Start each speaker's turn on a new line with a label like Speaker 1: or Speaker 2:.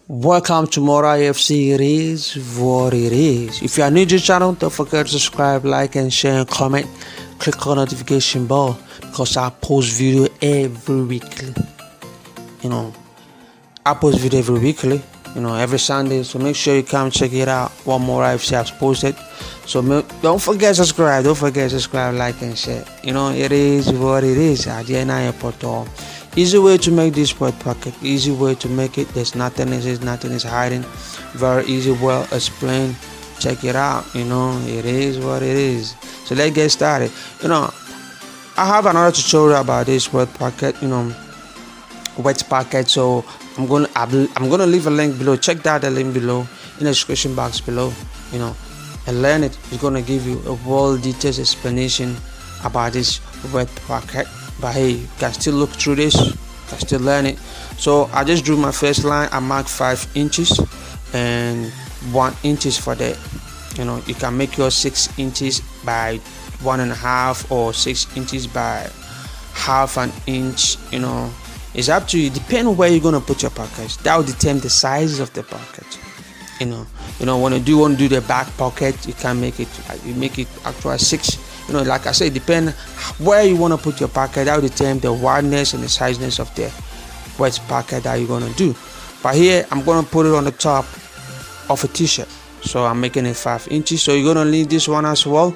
Speaker 1: Welcome to Mora FC. It is what it is. If you are new to the channel, don't forget to subscribe, like, and share, and comment. Click on the notification bell because I post video every weekly. I post video every weekly. Every Sunday. So make sure you come check it out. What Mora FC has posted. So don't forget to subscribe. Don't forget to subscribe, like, and share. It is what it is. Easy way to make this word pocket. Easy way to make it. There's nothing is hiding. Very easy, well explained. Check it out. It is what it is. So let's get started. I have another tutorial about this word pocket. Wet pocket. So I'm gonna leave a link below. Check out the link below in the description box below. And learn it. It's gonna give you a well detailed explanation about this wet pocket. But hey, you can still look through this, you can still learn it. So I just drew my first line. I marked 5 inches and 1 inch for that. You can make your 6 inches by 1.5 or 6 inches by half an inch. It's up to you. Depending on where you're gonna put your pockets, that will determine the size of the pocket. When you want to do the back pocket, you can make it. You make it actually 6. Like I said, depend where you want to put your pocket. That will determine the wideness and the sizeness of the wet pocket that you're gonna do. But here I'm gonna put it on the top of a t-shirt. So I'm making it 5 inches. So you're gonna leave this one as well.